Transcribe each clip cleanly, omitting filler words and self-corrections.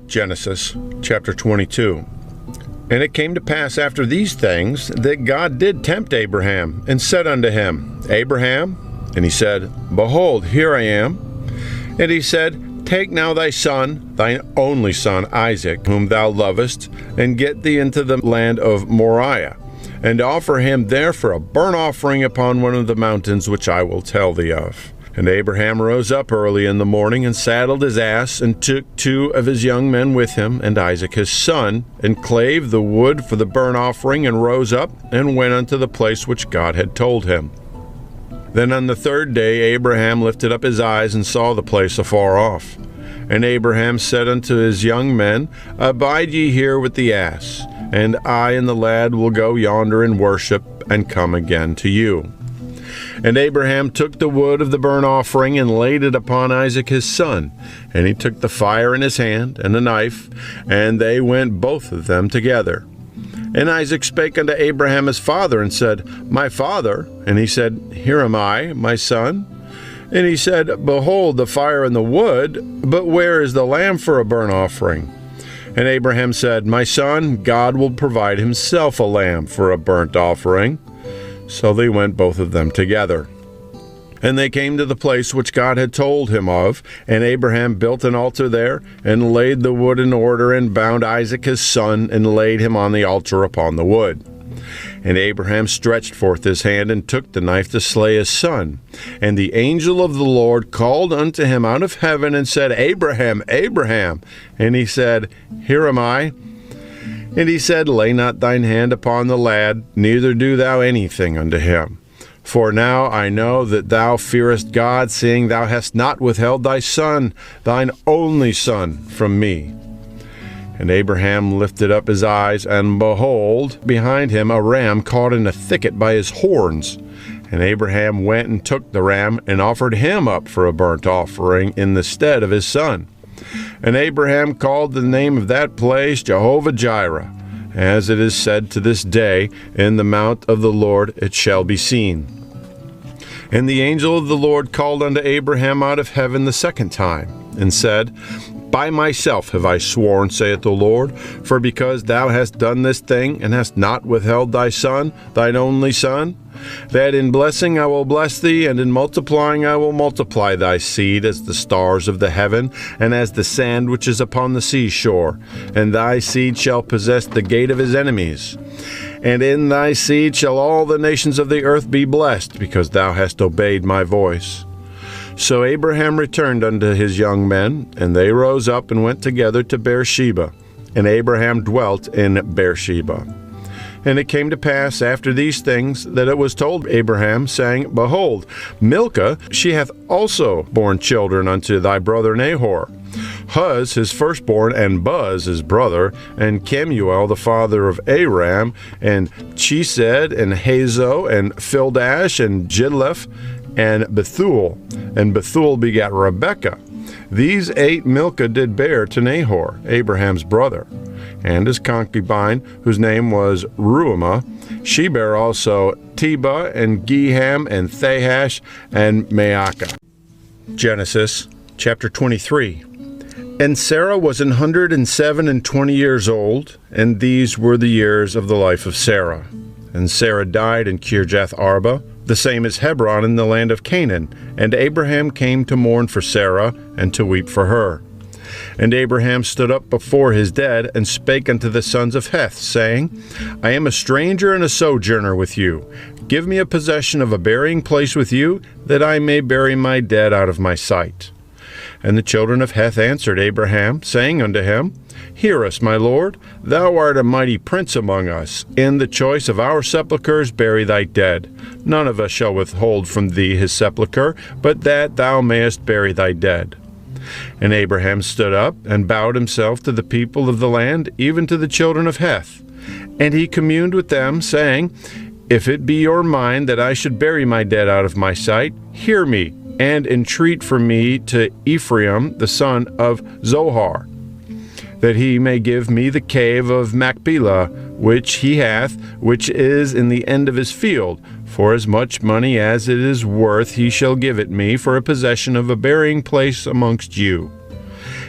Genesis chapter 22. And it came to pass after these things that God did tempt Abraham, and said unto him, Abraham? And he said, Behold, here I am. And he said, Take now thy son, thine only son Isaac, whom thou lovest, and get thee into the land of Moriah, and offer him there for a burnt offering upon one of the mountains which I will tell thee of. And Abraham rose up early in the morning, and saddled his ass, and took 2 of his young men with him, and Isaac his son, and clave the wood for the burnt offering, and rose up, and went unto the place which God had told him. Then on the 3rd day Abraham lifted up his eyes, and saw the place afar off. And Abraham said unto his young men, Abide ye here with the ass, and I and the lad will go yonder and worship, and come again to you. And Abraham took the wood of the burnt offering, and laid it upon Isaac his son. And he took the fire in his hand, and a knife, and they went both of them together. And Isaac spake unto Abraham his father, and said, My father. And he said, Here am I, my son. And he said, Behold the fire and the wood, but where is the lamb for a burnt offering? And Abraham said, My son, God will provide himself a lamb for a burnt offering. So they went both of them together. And they came to the place which God had told him of, and Abraham built an altar there, and laid the wood in order, and bound Isaac his son, and laid him on the altar upon the wood. And Abraham stretched forth his hand, and took the knife to slay his son. And the angel of the Lord called unto him out of heaven, and said, Abraham, Abraham. And he said, Here am I. And he said, Lay not thine hand upon the lad, neither do thou anything unto him. For now I know that thou fearest God, seeing thou hast not withheld thy son, thine only son, from me. And Abraham lifted up his eyes, and behold, behind him a ram caught in a thicket by his horns. And Abraham went and took the ram, and offered him up for a burnt offering in the stead of his son. And Abraham called the name of that place Jehovah-Jireh, as it is said to this day, In the mount of the Lord it shall be seen. And the angel of the Lord called unto Abraham out of heaven the 2nd time, and said, By myself have I sworn, saith the Lord, for because thou hast done this thing, and hast not withheld thy son, thine only son, that in blessing I will bless thee, and in multiplying I will multiply thy seed as the stars of the heaven, and as the sand which is upon the seashore. And thy seed shall possess the gate of his enemies. And in thy seed shall all the nations of the earth be blessed, because thou hast obeyed my voice. So Abraham returned unto his young men, and they rose up and went together to Beersheba. And Abraham dwelt in Beersheba. And it came to pass after these things that it was told Abraham, saying, Behold, Milcah, she hath also borne children unto thy brother Nahor. Huz his firstborn, and Buz his brother, and Kemuel the father of Aram, and Chesed, and Hazo, and Fildash, and Jidlaph, and Bethuel. And Bethuel begat Rebekah. These 8 Milcah did bear to Nahor, Abraham's brother. And his concubine, whose name was Ruhamah, she bare also Tebah, and Geham, and Thahash, and Maacah. Genesis chapter 23. And Sarah was 127 years old, and these were the years of the life of Sarah. And Sarah died in Kirjath Arba, the same as Hebron in the land of Canaan. And Abraham came to mourn for Sarah, and to weep for her. And Abraham stood up before his dead, and spake unto the sons of Heth, saying, I am a stranger and a sojourner with you. Give me a possession of a burying place with you, that I may bury my dead out of my sight. And the children of Heth answered Abraham, saying unto him, Hear us, my lord, thou art a mighty prince among us. In the choice of our sepulchres bury thy dead. None of us shall withhold from thee his sepulchre, but that thou mayest bury thy dead. And Abraham stood up, and bowed himself to the people of the land, even to the children of Heth. And he communed with them, saying, If it be your mind that I should bury my dead out of my sight, hear me, and entreat for me to Ephraim the son of Zohar, that he may give me the cave of Machpelah, which he hath, which is in the end of his field. For as much money as it is worth he shall give it me for a possession of a burying place amongst you.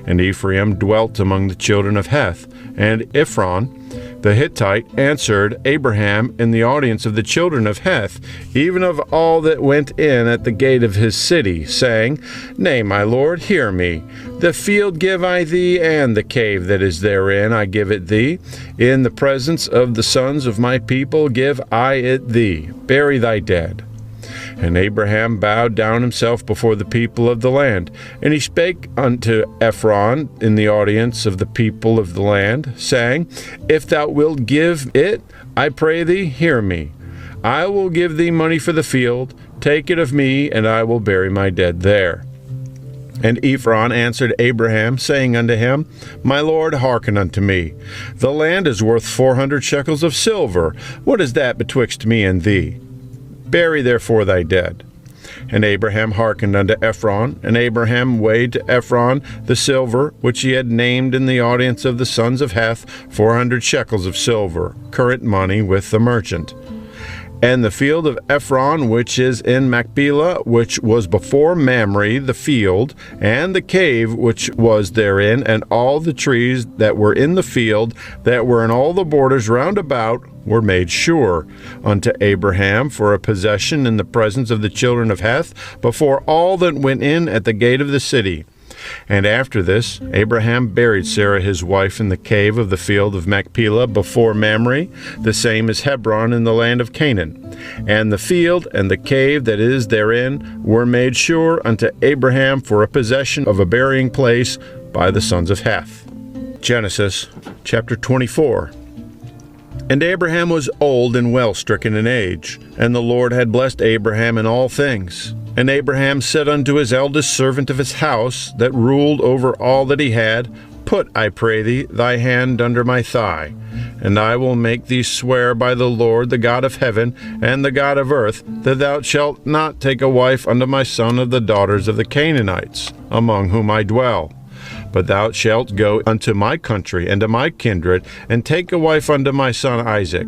And Ephraim dwelt among the children of Heth. And Ephron the Hittite answered Abraham in the audience of the children of Heth, even of all that went in at the gate of his city, saying, Nay, my lord, hear me. The field give I thee, and the cave that is therein I give it thee. In the presence of the sons of my people give I it thee. Bury thy dead. And Abraham bowed down himself before the people of the land. And he spake unto Ephron in the audience of the people of the land, saying, If thou wilt give it, I pray thee, hear me. I will give thee money for the field. Take it of me, and I will bury my dead there. And Ephron answered Abraham, saying unto him, My lord, hearken unto me. The land is worth 400 shekels of silver. What is that betwixt me and thee? Bury therefore thy dead. And Abraham hearkened unto Ephron, and Abraham weighed to Ephron the silver, which he had named in the audience of the sons of Heth, 400 shekels of silver, current money with the merchant. And the field of Ephron, which is in Machpelah, which was before Mamre, the field, and the cave which was therein, and all the trees that were in the field, that were in all the borders round about, were made sure unto Abraham for a possession in the presence of the children of Heth, before all that went in at the gate of the city. And after this, Abraham buried Sarah his wife in the cave of the field of Machpelah before Mamre, the same as Hebron in the land of Canaan. And the field and the cave that is therein were made sure unto Abraham for a possession of a burying place by the sons of Heth. Genesis chapter 24. And Abraham was old and well stricken in age, and the Lord had blessed Abraham in all things. And Abraham said unto his eldest servant of his house, that ruled over all that he had, Put, I pray thee, thy hand under my thigh, and I will make thee swear by the Lord, the God of heaven and the God of earth, that thou shalt not take a wife unto my son of the daughters of the Canaanites, among whom I dwell. But thou shalt go unto my country and to my kindred, and take a wife unto my son Isaac.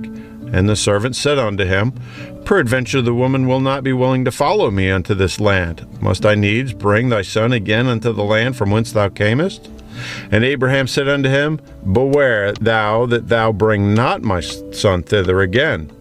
And the servant said unto him, Peradventure the woman will not be willing to follow me unto this land. Must I needs bring thy son again unto the land from whence thou camest? And Abraham said unto him, Beware thou that thou bring not my son thither again.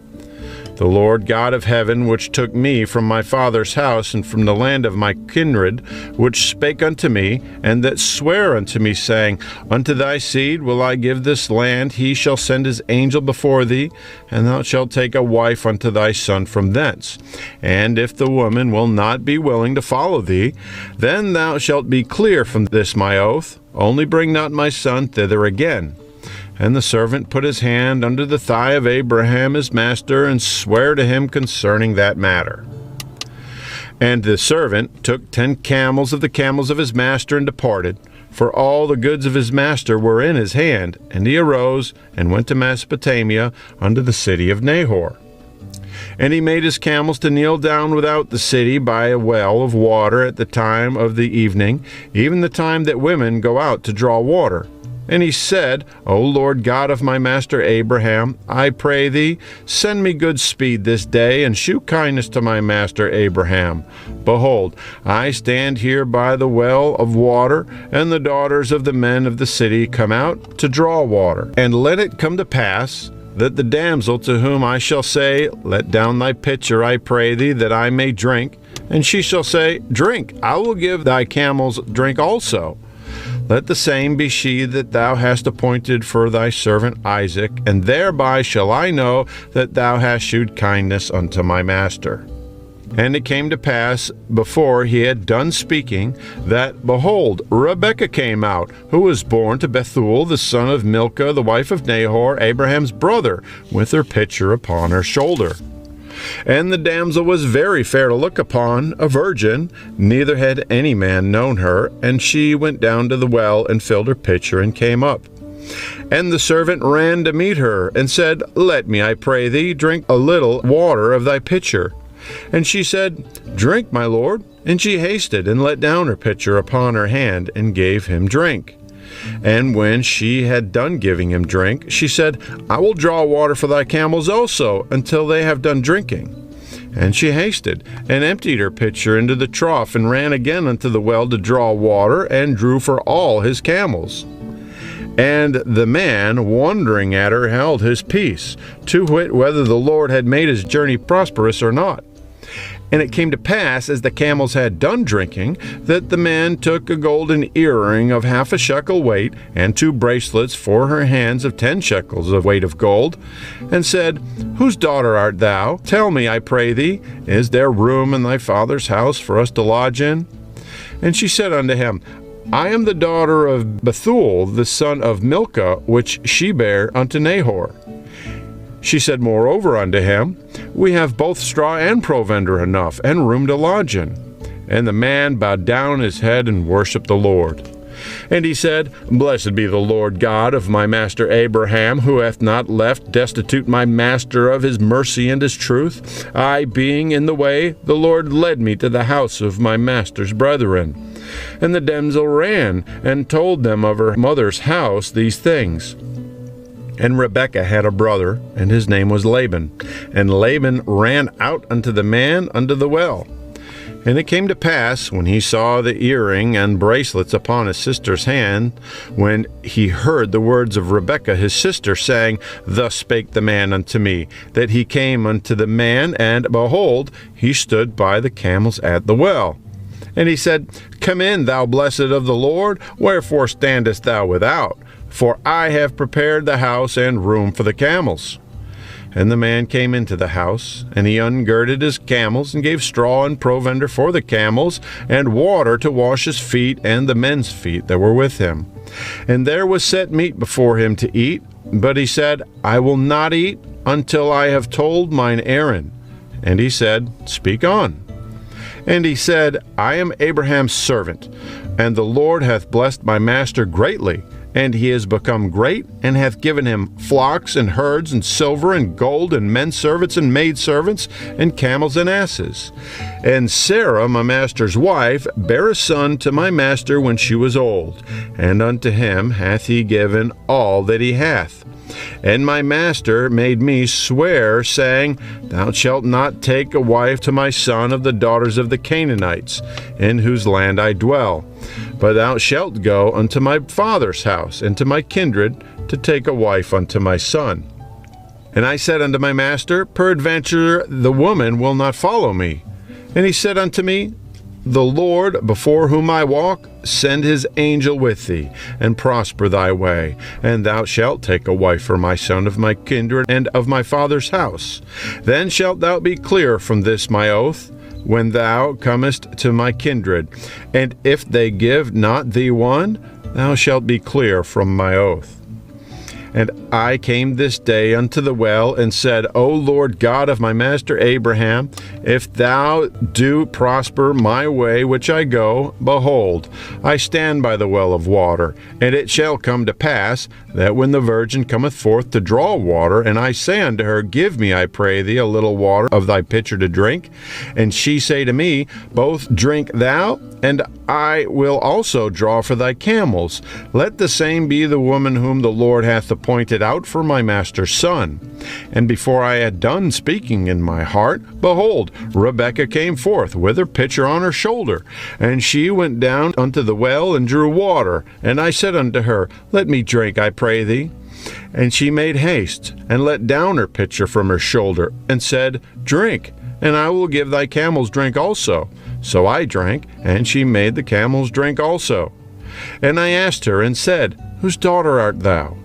The Lord God of heaven, which took me from my father's house and from the land of my kindred, which spake unto me, and that sware unto me, saying, Unto thy seed will I give this land, he shall send his angel before thee, and thou shalt take a wife unto thy son from thence. And if the woman will not be willing to follow thee, then thou shalt be clear from this my oath, only bring not my son thither again. And the servant put his hand under the thigh of Abraham his master, and sware to him concerning that matter. And the servant took 10 camels of the camels of his master, and departed, for all the goods of his master were in his hand. And he arose, and went to Mesopotamia, unto the city of Nahor. And he made his camels to kneel down without the city by a well of water at the time of the evening, even the time that women go out to draw water. And he said, O Lord God of my master Abraham, I pray thee, send me good speed this day, and shew kindness to my master Abraham. Behold, I stand here by the well of water, and the daughters of the men of the city come out to draw water. And let it come to pass, that the damsel to whom I shall say, Let down thy pitcher, I pray thee, that I may drink, and she shall say, Drink, I will give thy camels drink also. Let the same be she that thou hast appointed for thy servant Isaac, and thereby shall I know that thou hast shewed kindness unto my master. And it came to pass, before he had done speaking, that, behold, Rebekah came out, who was born to Bethuel, the son of Milcah, the wife of Nahor, Abraham's brother, with her pitcher upon her shoulder. And the damsel was very fair to look upon, a virgin, neither had any man known her. And she went down to the well, and filled her pitcher, and came up. And the servant ran to meet her, and said, Let me, I pray thee, drink a little water of thy pitcher. And she said, Drink, my lord. And she hasted, and let down her pitcher upon her hand, and gave him drink. And when she had done giving him drink, she said, I will draw water for thy camels also, until they have done drinking. And she hasted, and emptied her pitcher into the trough, and ran again unto the well to draw water, and drew for all his camels. And the man, wondering at her, held his peace, to wit, whether the Lord had made his journey prosperous or not. And it came to pass, as the camels had done drinking, that the man took a golden earring of 1/2 shekel weight, and 2 bracelets for her hands of 10 shekels of weight of gold, and said, Whose daughter art thou? Tell me, I pray thee, is there room in thy father's house for us to lodge in? And she said unto him, I am the daughter of Bethuel, the son of Milcah, which she bare unto Nahor. She said moreover unto him, We have both straw and provender enough, and room to lodge in. And the man bowed down his head and worshipped the Lord. And he said, Blessed be the Lord God of my master Abraham, who hath not left destitute my master of his mercy and his truth. I being in the way, the Lord led me to the house of my master's brethren. And the damsel ran, and told them of her mother's house these things. And Rebekah had a brother, and his name was Laban. And Laban ran out unto the man unto the well. And it came to pass, when he saw the earring and bracelets upon his sister's hand, when he heard the words of Rebekah his sister, saying, Thus spake the man unto me, that he came unto the man, and, behold, he stood by the camels at the well. And he said, Come in, thou blessed of the Lord, wherefore standest thou without? For I have prepared the house and room for the camels. And the man came into the house, and he ungirded his camels, and gave straw and provender for the camels, and water to wash his feet and the men's feet that were with him. And there was set meat before him to eat, but he said, I will not eat until I have told mine errand. And he said, Speak on. And he said, I am Abraham's servant, and the Lord hath blessed my master greatly, and he is become great, and hath given him flocks and herds and silver and gold and men servants and maid servants and camels and asses. And Sarah, my master's wife, bare a son to my master when she was old, and unto him hath he given all that he hath. And my master made me swear, saying, Thou shalt not take a wife to my son of the daughters of the Canaanites, in whose land I dwell, but thou shalt go unto my father's house, and to my kindred, to take a wife unto my son. And I said unto my master, Peradventure the woman will not follow me. And he said unto me, The Lord, before whom I walk, send his angel with thee, and prosper thy way, and thou shalt take a wife for my son of my kindred and of my father's house. Then shalt thou be clear from this my oath, when thou comest to my kindred, and if they give not thee one, thou shalt be clear from my oath. And I came this day unto the well, and said, O Lord God of my master Abraham, if thou do prosper my way which I go, behold, I stand by the well of water. And it shall come to pass, that when the virgin cometh forth to draw water, and I say unto her, Give me, I pray thee, a little water of thy pitcher to drink, and she say to me, Both drink thou, and I will also draw for thy camels. Let the same be the woman whom the Lord hath appointed out for my master's son. And before I had done speaking in my heart, behold, Rebekah came forth with her pitcher on her shoulder. And she went down unto the well and drew water. And I said unto her, Let me drink, I pray thee. And she made haste, and let down her pitcher from her shoulder, and said, Drink, and I will give thy camels drink also. So I drank, and she made the camels drink also. And I asked her, and said, Whose daughter art thou?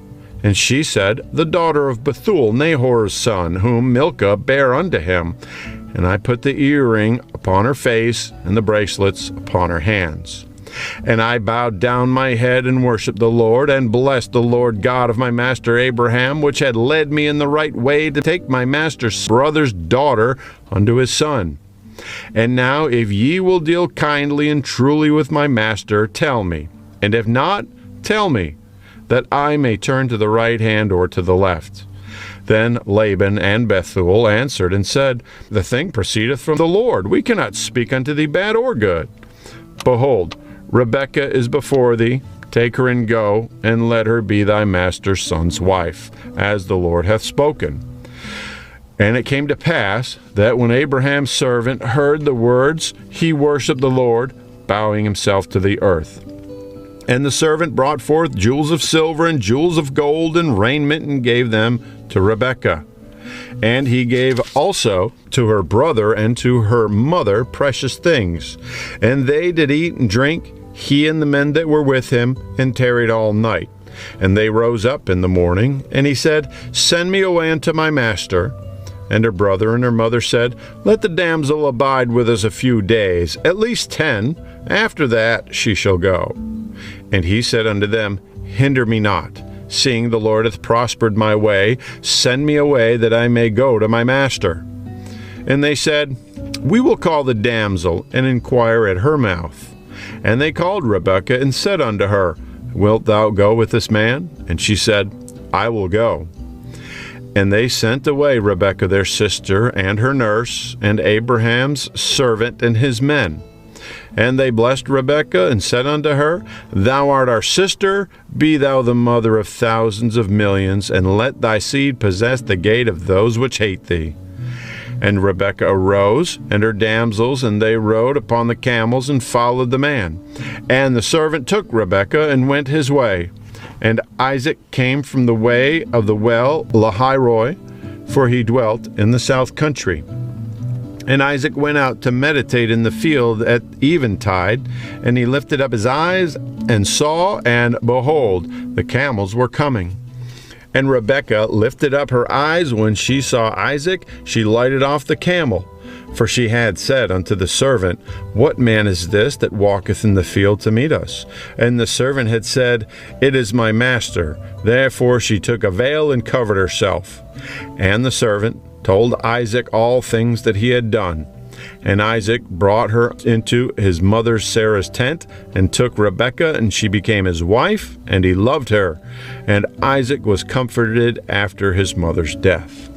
And she said, The daughter of Bethuel, Nahor's son, whom Milcah bare unto him. And I put the earring upon her face, and the bracelets upon her hands. And I bowed down my head and worshipped the Lord, and blessed the Lord God of my master Abraham, which had led me in the right way to take my master's brother's daughter unto his son. And now, if ye will deal kindly and truly with my master, tell me, and if not, tell me, that I may turn to the right hand or to the left. Then Laban and Bethuel answered and said, The thing proceedeth from the Lord. We cannot speak unto thee bad or good. Behold, Rebekah is before thee. Take her and go, and let her be thy master's son's wife, as the Lord hath spoken. And it came to pass that when Abraham's servant heard the words, he worshipped the Lord, bowing himself to the earth. And the servant brought forth jewels of silver and jewels of gold and raiment, and gave them to Rebekah. And he gave also to her brother and to her mother precious things. And they did eat and drink, he and the men that were with him, and tarried all night. And they rose up in the morning, and he said, Send me away unto my master. And her brother and her mother said, Let the damsel abide with us a few days, at least 10. After that she shall go. And he said unto them, Hinder me not, seeing the Lord hath prospered my way. Send me away, that I may go to my master. And they said, We will call the damsel, and inquire at her mouth. And they called Rebekah, and said unto her, Wilt thou go with this man? And she said, I will go. And they sent away Rebekah their sister, and her nurse, and Abraham's servant, and his men. And they blessed Rebekah, and said unto her, Thou art our sister, be thou the mother of thousands of millions, and let thy seed possess the gate of those which hate thee. And Rebekah arose, and her damsels, and they rode upon the camels, and followed the man. And the servant took Rebekah, and went his way. And Isaac came from the way of the well Lahairoi, for he dwelt in the south country. And Isaac went out to meditate in the field at eventide, and he lifted up his eyes and saw, and behold, the camels were coming. And Rebekah lifted up her eyes when she saw Isaac, she lighted off the camel. For she had said unto the servant, What man is this that walketh in the field to meet us? And the servant had said, It is my master. Therefore she took a veil and covered herself. And the servant told Isaac all things that he had done. And Isaac brought her into his mother Sarah's tent, and took Rebekah, and she became his wife, and he loved her. And Isaac was comforted after his mother's death.